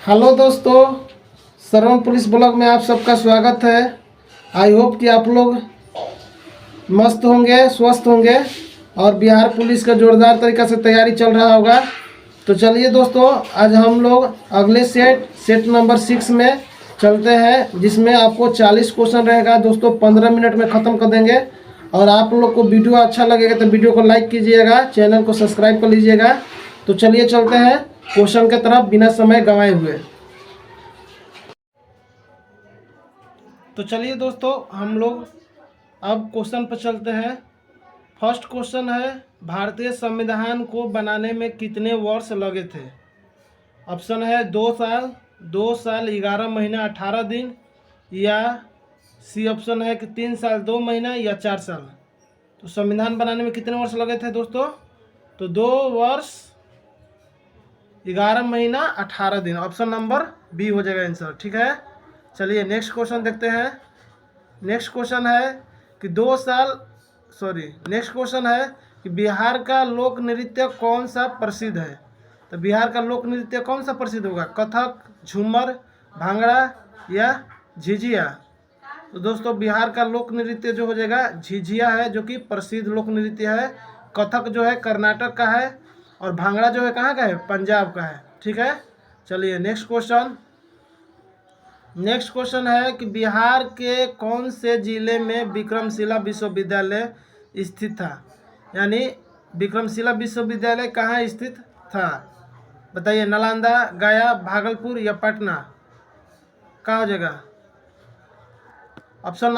Hello दोस्तों, श्रवण police blog में आप सबका स्वागत है। आई होप कि आप लोग मस्त होंगे, स्वस्थ होंगे और बिहार पुलिस का जोरदार तरीक़ा से तैयारी चल रहा होगा। तो चलिए दोस्तों, आज हम लोग अगले सेट नंबर 6 में चलते हैं, जिसमें आपको 40 क्वेश्चन रहेगा। दोस्तों 15 मिनट में ख़त्म कर देंगे। और आप लोग को वीडियो अच्छा लगेगा तो वीडियो को लाइक कीजिएगा, चैनल को सब्सक्राइब कर लीजिएगा। तो चलिए चलते हैं क्वेश्चन की तरफ बिना समय गंवाए हुए। तो चलिए दोस्तों, हम लोग अब क्वेश्चन पर चलते हैं। फर्स्ट क्वेश्चन है, भारतीय संविधान को बनाने में कितने वर्ष लगे थे? ऑप्शन है 2 साल 11 महीना 18 दिन, या सी ऑप्शन है कि 3 साल 2 महीना, या 4 साल। तो संविधान बनाने में कितने वर्ष लगे थे दोस्तों? तो 2 वर्ष 11 महीना 18 दिन। ऑप्शन नंबर बी हो जाएगा आंसर। ठीक है, चलिए नेक्स्ट क्वेश्चन देखते हैं। नेक्स्ट क्वेश्चन है कि नेक्स्ट क्वेश्चन है कि बिहार का लोक नृत्य कौन सा प्रसिद्ध है? तो बिहार का लोक नृत्य कौन सा प्रसिद्ध होगा? कथक, झूमर, भांगड़ा या झिझिया? तो दोस्तों बिहार का लोक नृत्य जो हो जाएगा झिझिया है, जो कि प्रसिद्ध लोक नृत्य है। कथक जो है कर्नाटक का है, और भांगड़ा जो है कहाँ का है? पंजाब का है। ठीक है, चलिए नेक्स्ट क्वेश्चन है कि बिहार के कौन से जिले में विक्रमशिला विश्वविद्यालय स्थित था? यानी विक्रमशिला विश्वविद्यालय कहाँ स्थित था? बताइए, नालंदा, गया, भागलपुर या पटना? कहाँ हो जाएगा? ऑप्शन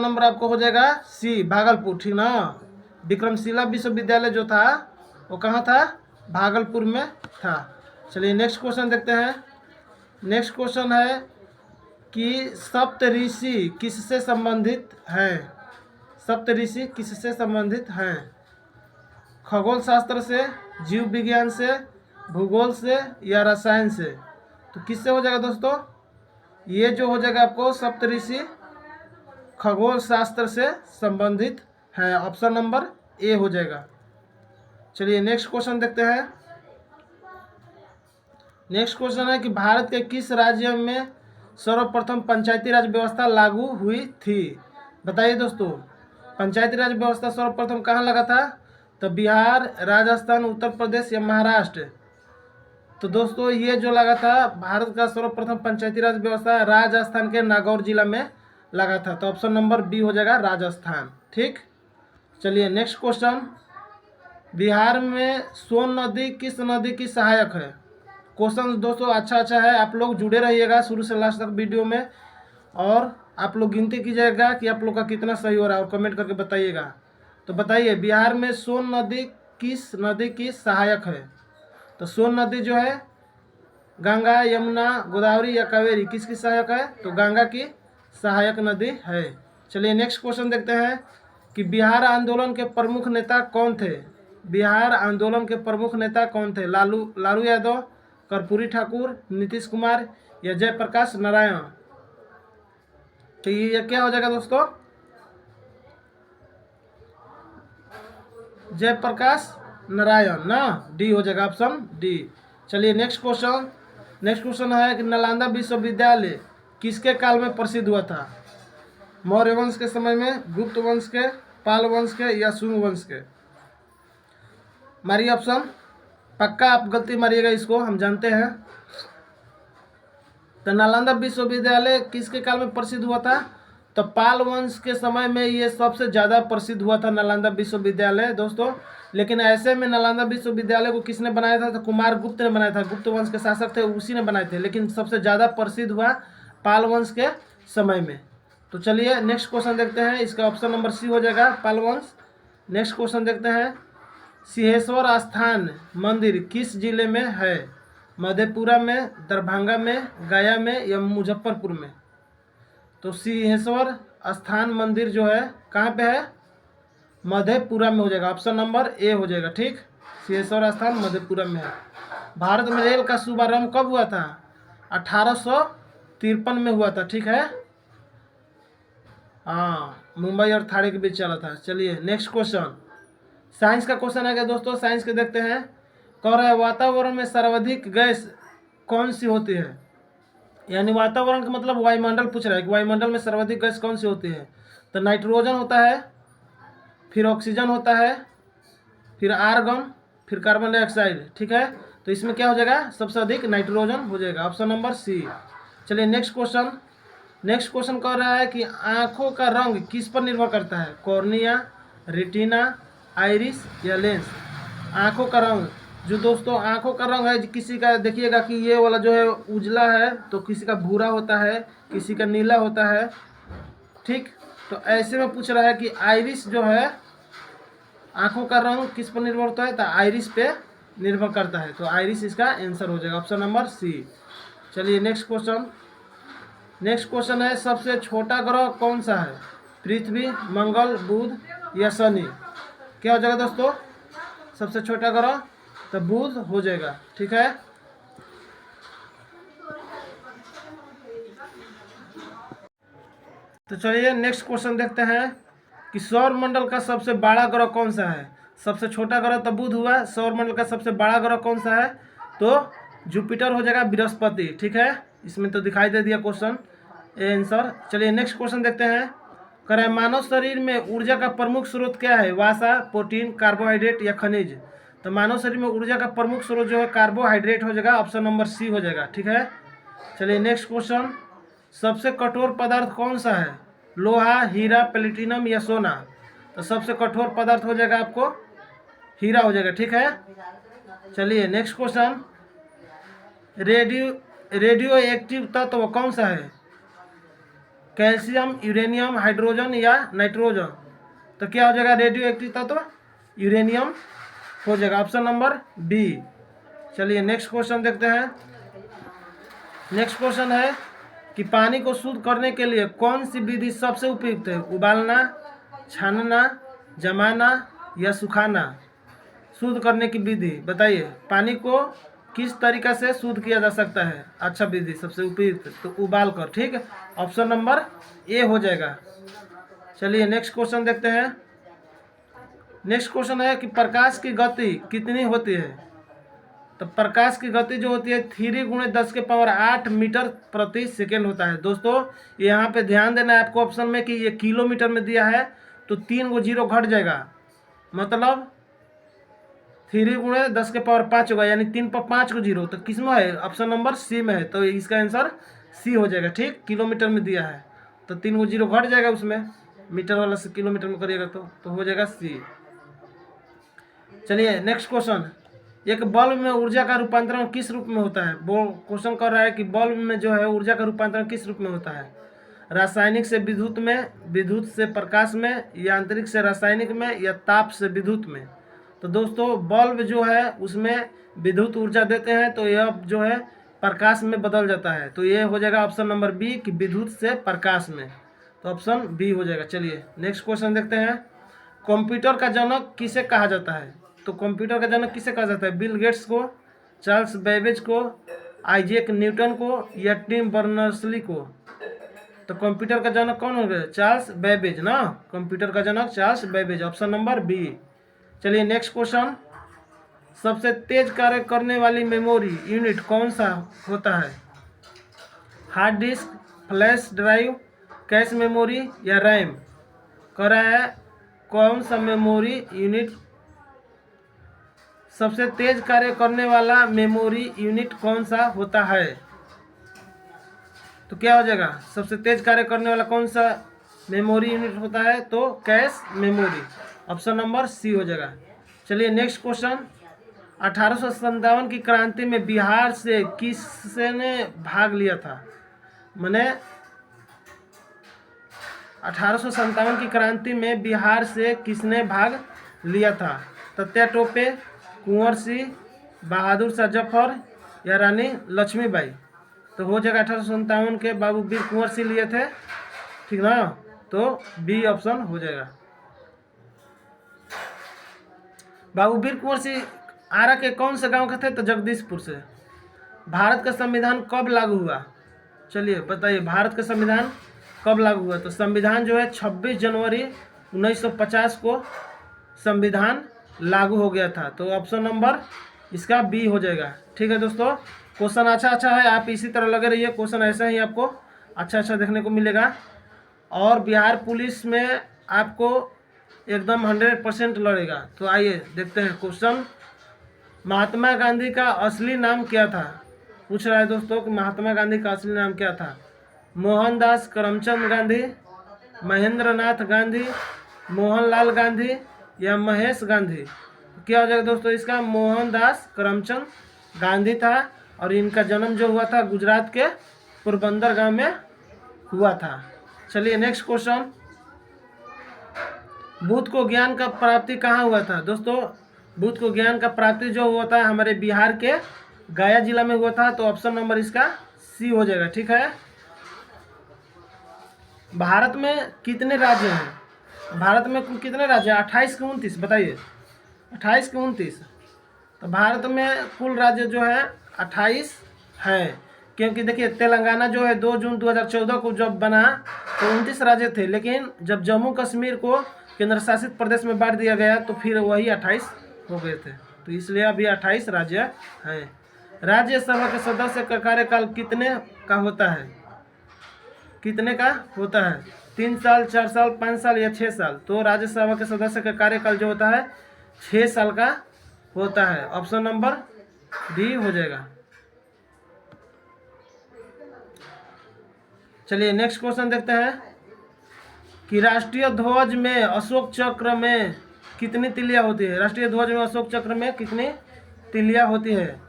नंबर आपको हो जाएगा सी, भागलपुर। ठीक ना, विक्रमशिला विश्वविद्यालय जो था वो कहाँ था? भागलपुर में था। चलिए नेक्स्ट क्वेश्चन देखते हैं। नेक्स्ट क्वेश्चन है कि सप्तऋषि किससे संबंधित हैं? सप्तऋषि किससे संबंधित हैं? खगोल शास्त्र से, जीव विज्ञान से, भूगोल से या रसायन से? तो किससे हो जाएगा दोस्तों? ये जो हो जाएगा आपको सप्तऋषि खगोल शास्त्र से संबंधित है। ऑप्शन नंबर ए हो जाएगा। चलिए नेक्स्ट क्वेश्चन देखते हैं। नेक्स्ट क्वेश्चन है कि भारत के किस राज्य में सर्वप्रथम पंचायती राज व्यवस्था लागू हुई थी? बताइए दोस्तों, पंचायती राज व्यवस्था सर्वप्रथम कहाँ लगा था? तो बिहार, राजस्थान, उत्तर प्रदेश या महाराष्ट्र? तो दोस्तों ये जो लगा था भारत का सर्वप्रथम पंचायती राज व्यवस्था राजस्थान के नागौर जिला में लगा था। तो ऑप्शन नंबर बी हो जाएगा राजस्थान। ठीक, चलिए नेक्स्ट क्वेश्चन। बिहार में सोन नदी किस नदी की सहायक है? क्वेश्चन दोस्तों अच्छा है, आप लोग जुड़े रहिएगा शुरू से लास्ट तक वीडियो में, और आप लोग गिनती कीजिएगा कि आप लोग का कितना सही हो रहा है और कमेंट करके बताइएगा। तो बताइए, बिहार में सोन नदी किस नदी की सहायक है? तो सोन नदी जो है गंगा, यमुना, गोदावरी या कावेरी, किसकी सहायक है? तो गंगा की सहायक नदी है। चलिए नेक्स्ट क्वेश्चन देखते हैं कि बिहार आंदोलन के प्रमुख नेता कौन थे? बिहार आंदोलन के प्रमुख नेता कौन थे? लालू यादव, कर्पूरी ठाकुर, नीतीश कुमार या जयप्रकाश नारायण? तो ये क्या हो जाएगा दोस्तों? जयप्रकाश नारायण ना, डी हो जाएगा, ऑप्शन डी। चलिए नेक्स्ट क्वेश्चन है कि नालंदा विश्वविद्यालय किसके काल में प्रसिद्ध हुआ था? मौर्य वंश के समय में, गुप्त वंश के, पाल वंश के या शुंग वंश के? मारिए ऑप्शन, पक्का आप गलती मारिएगा, इसको हम जानते हैं। तो नालंदा विश्वविद्यालय किसके काल में प्रसिद्ध हुआ था? तो पाल वंश के समय में ये सबसे ज़्यादा प्रसिद्ध हुआ था नालंदा विश्वविद्यालय दोस्तों। लेकिन ऐसे में नालंदा विश्वविद्यालय को किसने बनाया था? तो कुमार गुप्त ने बनाया था, गुप्त वंश के शासक थे, उसी ने बनाए थे। लेकिन सबसे ज़्यादा प्रसिद्ध हुआ पाल वंश के समय में। तो चलिए नेक्स्ट क्वेश्चन देखते हैं, इसका ऑप्शन नंबर सी हो जाएगा, पाल वंश। नेक्स्ट क्वेश्चन देखते हैं, सिंहेश्वर स्थान मंदिर किस जिले में है? मधेपुरा में, दरभंगा में, गया में या मुजफ्फरपुर में? तो सिंहेश्वर स्थान मंदिर जो है कहाँ पे है? मधेपुरा में हो जाएगा। ऑप्शन नंबर ए हो जाएगा। ठीक, सिंहेश्वर स्थान मधेपुरा में है। भारत में रेल का शुभारंभ कब हुआ था? 1853 में हुआ था। ठीक है, हाँ, मुंबई और थाने के बीच चला था। चलिए नेक्स्ट क्वेश्चन, साइंस का क्वेश्चन है क्या दोस्तों? साइंस के देखते हैं। कह रहा है वातावरण में सर्वाधिक गैस कौन सी होती है, यानी वातावरण का मतलब वायुमंडल पूछ रहा है कि वायुमंडल में सर्वाधिक गैस कौन सी होती है। तो नाइट्रोजन होता है, फिर ऑक्सीजन होता है, फिर आर्गन, फिर कार्बन डाइऑक्साइड। ठीक है, तो इसमें क्या हो जाएगा, सबसे अधिक नाइट्रोजन हो जाएगा, ऑप्शन नंबर सी। चलिए नेक्स्ट क्वेश्चन। नेक्स्ट क्वेश्चन कह रहा है कि आंखों का रंग किस पर निर्भर करता है, कॉर्निया, रेटिना, आइरिस या लेंस। आंखों का रंग, जो दोस्तों आंखों का रंग है, किसी का देखिएगा कि ये वाला जो है उजला है, तो किसी का भूरा होता है, किसी का नीला होता है। ठीक, तो ऐसे में पूछ रहा है कि आइरिस जो है, आंखों का रंग किस पर निर्भर होता है, तो आइरिस पे निर्भर करता है, तो आइरिस इसका आंसर हो जाएगा, ऑप्शन नंबर सी। चलिए नेक्स्ट क्वेश्चन। नेक्स्ट क्वेश्चन है, सबसे छोटा ग्रह कौन सा है, पृथ्वी, मंगल, बुध या शनि। क्या हो जाएगा दोस्तों, सबसे छोटा ग्रह तो बुध हो जाएगा। ठीक है, तो चलिए नेक्स्ट क्वेश्चन देखते हैं कि सौर मंडल का सबसे बड़ा ग्रह कौन सा है। सबसे छोटा ग्रह तो बुध हुआ, सौर मंडल का सबसे बड़ा ग्रह कौन सा है, तो जुपिटर हो जाएगा, बृहस्पति। ठीक है, इसमें तो दिखाई दे दिया क्वेश्चन आंसर। चलिए नेक्स्ट क्वेश्चन देखते हैं। कह रहे हैं मानव शरीर में ऊर्जा का प्रमुख स्रोत क्या है, वसा, प्रोटीन, कार्बोहाइड्रेट या खनिज। तो मानव शरीर में ऊर्जा का प्रमुख स्रोत जो है कार्बोहाइड्रेट हो जाएगा, ऑप्शन नंबर सी हो जाएगा। ठीक है, चलिए नेक्स्ट क्वेश्चन। सबसे कठोर पदार्थ कौन सा है, लोहा, हीरा, प्लेटिनम या सोना। तो सबसे कठोर पदार्थ हो जाएगा आपको हीरा हो जाएगा। ठीक है, चलिए नेक्स्ट क्वेश्चन। रेडियो एक्टिव तत्व कौन सा है, कैल्शियम, यूरेनियम, हाइड्रोजन या नाइट्रोजन। तो क्या हो जाएगा रेडियो एक्टिव तत्व, यूरेनियम हो जाएगा, ऑप्शन नंबर बी। चलिए नेक्स्ट क्वेश्चन देखते हैं। नेक्स्ट क्वेश्चन है कि पानी को शुद्ध करने के लिए कौन सी विधि सबसे उपयुक्त है, उबालना, छानना, जमाना या सुखाना। शुद्ध करने की विधि बताइए, पानी को किस तरीका से शुद्ध किया जा सकता है, अच्छा विधि सबसे उपयुक्त, तो उबाल कर। ठीक, ऑप्शन नंबर ए हो जाएगा। चलिए नेक्स्ट क्वेश्चन देखते हैं। नेक्स्ट क्वेश्चन है कि प्रकाश की गति कितनी होती है। तो प्रकाश की गति जो होती है 3 × 10⁸ मीटर प्रति सेकेंड होता है। दोस्तों यहाँ पे ध्यान देना है आपको ऑप्शन में कि ये किलोमीटर में दिया है, तो 3 गो जीरो घट जाएगा, मतलब 3 × 10⁵ होगा, यानी 3 पर 5 को जीरो, तो किस में है, ऑप्शन नंबर सी में है, तो इसका आंसर सी हो जाएगा। ठीक, किलोमीटर में दिया है तो 3 गो जीरो घट जाएगा उसमें, मीटर वाला से किलोमीटर में करिएगा तो हो जाएगा सी। चलिए नेक्स्ट क्वेश्चन। एक बल्ब में ऊर्जा का रूपांतरण किस रूप में होता है। वो क्वेश्चन कर रहा है कि बल्ब में जो है ऊर्जा का रूपांतरण किस रूप में होता है, रासायनिक से विद्युत में, विद्युत से प्रकाश में, यांत्रिक से रासायनिक में या ताप से विद्युत में। तो दोस्तों बल्ब जो है उसमें विद्युत ऊर्जा देते हैं, तो यह जो है प्रकाश में बदल जाता है, तो ये हो जाएगा ऑप्शन नंबर बी कि विद्युत से प्रकाश में, तो ऑप्शन बी हो जाएगा। चलिए नेक्स्ट क्वेश्चन देखते हैं। कंप्यूटर का जनक किसे कहा जाता है। तो कंप्यूटर का जनक किसे कहा जाता है, बिल गेट्स को, चार्ल्स बेबेज को, आइजैक न्यूटन को या टिम बर्नर्स-ली को। तो कंप्यूटर का जनक कौन हो गया, चार्ल्स बेबेज ना, कंप्यूटर का जनक Charles Babbage, option number B. चलिए नेक्स्ट क्वेश्चन। सबसे तेज कार्य करने वाली मेमोरी यूनिट कौन सा होता है, hard disk, flash drive, cache memory या रैम। कह रहा है कौन सा मेमोरी यूनिट सबसे तेज कार्य करने वाला मेमोरी यूनिट कौन सा होता है। तो क्या हो जाएगा, सबसे तेज कार्य करने वाला कौन सा मेमोरी यूनिट होता है, तो cache memory, option number C हो जाएगा। चलिए नेक्स्ट क्वेश्चन। 1857 की क्रांति में बिहार से किसने भाग लिया था, मैंने 1857 की क्रांति में बिहार से किसने भाग लिया था। तात्या टोपे, कुंवर सिंह, बहादुर शाह जफर या रानी लक्ष्मीबाई। तो हो जाएगा 1857 के बाबू वीर कुंवर सिंह लिए थे, ठीक ना, तो बी ऑप्शन हो जाएगा। बाबू वीर कुंवर सिंह आरा के कौन से गांव के थे, तो जगदीशपुर से। भारत का संविधान कब लागू हुआ, चलिए बताइए भारत का संविधान कब लागू हुआ। तो संविधान जो है 26 जनवरी 1950 को संविधान लागू हो गया था, तो ऑप्शन नंबर इसका बी हो जाएगा। ठीक है दोस्तों, क्वेश्चन अच्छा है, आप इसी तरह लगे रहिए, क्वेश्चन ऐसा ही आपको अच्छा देखने को मिलेगा। और बिहार पुलिस में आपको एकदम 100% लड़ेगा। तो आइए देखते हैं क्वेश्चन। महात्मा गांधी का असली नाम क्या था? पूछ रहा है दोस्तों कि महात्मा गांधी का असली नाम क्या था? मोहनदास करमचंद गांधी, महेंद्र नाथ गांधी, मोहनलाल गांधी या महेश गांधी? क्या हो जाएगा दोस्तों इसका? मोहनदास करमचंद गांधी था और इनका जन्म जो हुआ था गुजरात के पोरबंदर गांव में हुआ था। चलिए नेक्स्ट क्वेश्चन। बुद्ध को ज्ञान का प्राप्ति कहाँ हुआ था? दोस्तों बुद्ध को ज्ञान का प्राप्ति जो हुआ था हमारे बिहार के गया जिला में हुआ था। तो ऑप्शन नंबर इसका सी हो जाएगा। ठीक है। भारत में कितने राज्य हैं? भारत में कुल कितने राज्य हैं? 28 के 29 बताइए। 28 के 29। तो भारत में कुल राज्य जो है 28 है, क्योंकि देखिए तेलंगाना जो है 2 जून 2014 को जब बना तो 29 राज्य थे, लेकिन जब जम्मू कश्मीर को केंद्र शासित प्रदेश में बांट दिया गया तो फिर वही 28 हो गए थे। तो इसलिए अभी 28 राज्य हैं। राज्यसभा के सदस्य का कार्यकाल कितने का होता है? कितने का होता है? 3 साल, 4 साल, 5 साल या 6 साल? तो राज्यसभा के सदस्य का कार्यकाल जो होता है 6 साल का होता है। ऑप्शन नंबर डी हो जाएगा। चलिए नेक्स्ट क्वेश्चन देखते हैं कि राष्ट्रीय ध्वज में अशोक चक्र में कितनी तिलियां होती है? राष्ट्रीय ध्वज में अशोक चक्र में कितनी तिलियां होती है?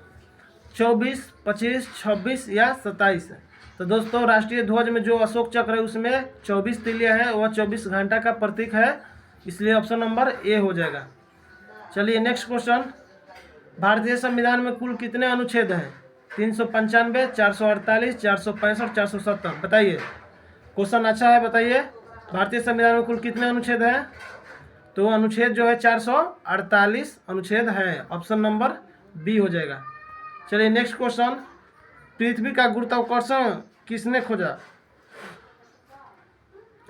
24, 25, 26 या 27? तो दोस्तों राष्ट्रीय ध्वज में जो अशोक चक्र है उसमें 24 तिलियां है, वह 24 घंटा का प्रतीक है, इसलिए ऑप्शन नंबर ए हो जाएगा। चलिए नेक्स्ट क्वेश्चन। भारतीय संविधान में कुल कितने अनुच्छेद हैं? 395, 448, 465, 470? बताइए। क्वेश्चन अच्छा है, बताइए। भारतीय संविधान में कुल कितने अनुच्छेद हैं? तो अनुच्छेद जो है 448 अनुच्छेद है। ऑप्शन नंबर बी हो जाएगा। चलिए नेक्स्ट क्वेश्चन। पृथ्वी का गुरुत्वाकर्षण किसने खोजा?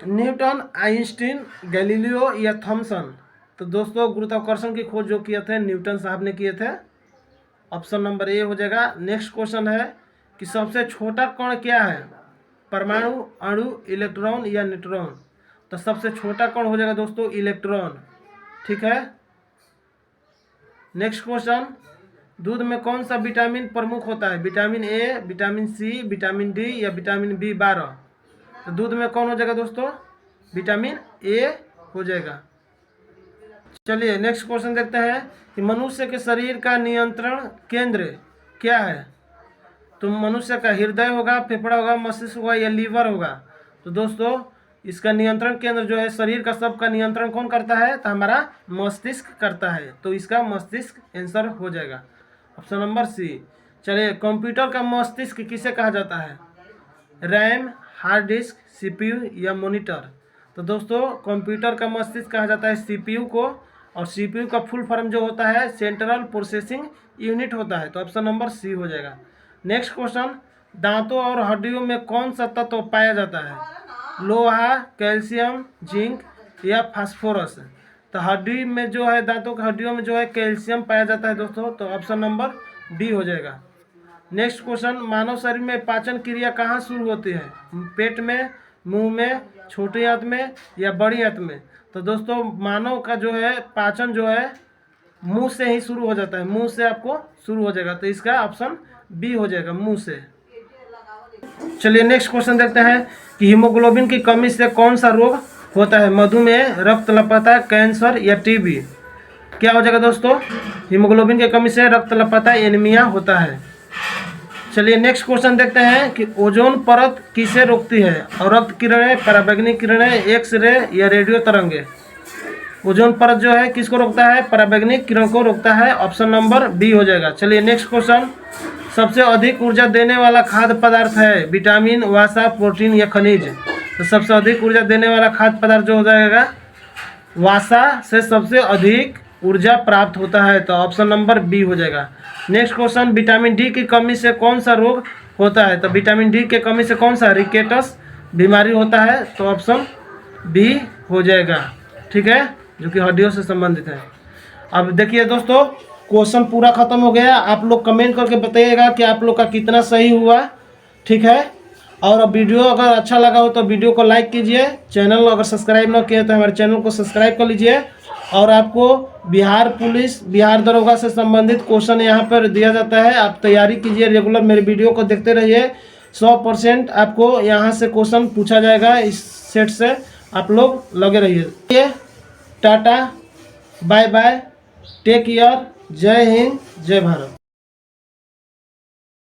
न्यूटन, आइंस्टीन, गैलीलियो या थॉमसन? तो दोस्तों गुरुत्वाकर्षण की खोज जो किए थे न्यूटन साहब ने किए थे। ऑप्शन नंबर ए हो जाएगा। नेक्स्ट क्वेश्चन है कि सबसे छोटा कण क्या है? परमाणु, अणु, इलेक्ट्रॉन या न्यूट्रॉन? तो सबसे छोटा कण हो जाएगा दोस्तों इलेक्ट्रॉन। ठीक है। Next question. दूध में कौन सा विटामिन प्रमुख होता है? Vitamin A, vitamin C, vitamin D या विटामिन B12? तो दूध में कौन हो जाएगा दोस्तों? विटामिन ए हो जाएगा। चलिए नेक्स्ट क्वेश्चन देखते हैं कि मनुष्य के शरीर का नियंत्रण केंद्र क्या है? तो मनुष्य का हृदय होगा, फेफड़ा होगा, मस्तिष्क होगा या लीवर होगा? तो दोस्तों इसका नियंत्रण केंद्र जो है शरीर का सबका नियंत्रण कौन करता है? तो हमारा मस्तिष्क करता है। तो इसका मस्तिष्क आंसर हो जाएगा। Option number C. चलिए कंप्यूटर का मस्तिष्क किसे कहा जाता है? रैम, हार्ड डिस्क, CPU या मॉनिटर? तो दोस्तों कंप्यूटर का मस्तिष्क कहा जाता है CPU को, और CPU का फुल फॉर्म जो होता है सेंट्रल प्रोसेसिंग यूनिट होता है। तो ऑप्शन नंबर सी हो जाएगा। Next question. दांतों और हड्डियों में कौन सा तत्व पाया जाता है? लोहा, कैल्शियम, जिंक या फास्फोरस? तो हड्डी में जो है दांतों की हड्डियों में जो है कैल्शियम पाया जाता है दोस्तों। तो ऑप्शन नंबर डी हो जाएगा। Next question. मानव शरीर में पाचन क्रिया कहाँ शुरू होती है? पेट में, मुंह में, छोटी आंत में या बड़ी आंत में? तो दोस्तों मानव का जो है पाचन जो है मुंह से ही शुरू हो जाता है। मुंह से आपको शुरू हो जाएगा। तो इसका ऑप्शन बी हो जाएगा, मुंह से। चलिए नेक्स्ट क्वेश्चन देखते हैं कि हीमोग्लोबिन की कमी से कौन सा रोग होता है? मधुमेह, रक्तलपता, कैंसर या टीबी? क्या हो जाएगा दोस्तों? हीमोग्लोबिन की कमी से रक्तलपता, एनीमिया होता है। चलिए नेक्स्ट क्वेश्चन देखते हैं कि ओजोन परत किसे रोकती है? और रक्त किरणें, पराबैंगनी किरणें, एक्स-रे या रेडियो तरंगे? ओजोन परत जो है किसको रोकता है? पराबैंगनी किरण को रोकता है। ऑप्शन नंबर बी हो जाएगा। चलिए नेक्स्ट क्वेश्चन। सबसे अधिक ऊर्जा देने वाला खाद्य पदार्थ है? विटामिन, वसा, प्रोटीन या खनिज? तो सबसे अधिक ऊर्जा देने वाला खाद्य पदार्थ जो हो जाएगा वसा से सबसे अधिक ऊर्जा प्राप्त होता है। तो ऑप्शन नंबर बी हो जाएगा। Next question. विटामिन डी की कमी से कौन सा रोग होता है? तो विटामिन डी की कमी से कौन सा रिकेटस बीमारी होता है? तो ऑप्शन बी हो जाएगा। ठीक है, जो कि हड्डियों से संबंधित है। अब देखिए दोस्तों क्वेश्चन पूरा खत्म हो गया। आप लोग कमेंट करके बताइएगा कि आप लोग का कितना सही हुआ, ठीक है। और अब वीडियो अगर अच्छा लगा हो तो वीडियो को लाइक कीजिए, चैनल अगर सब्सक्राइब न किए तो हमारे चैनल को सब्सक्राइब कर लीजिए। और आपको बिहार पुलिस, बिहार दरोगा से संबंधित क्वेश्चन यहाँ पर दिया जाता है, आप तैयारी कीजिए, रेगुलर मेरे वीडियो को देखते रहिए। 100% आपको यहाँ से क्वेश्चन पूछा जाएगा, इस सेट से आप लोग लगे रहिए। Tata, bye bye, take care, जय हिंद, जय भारत।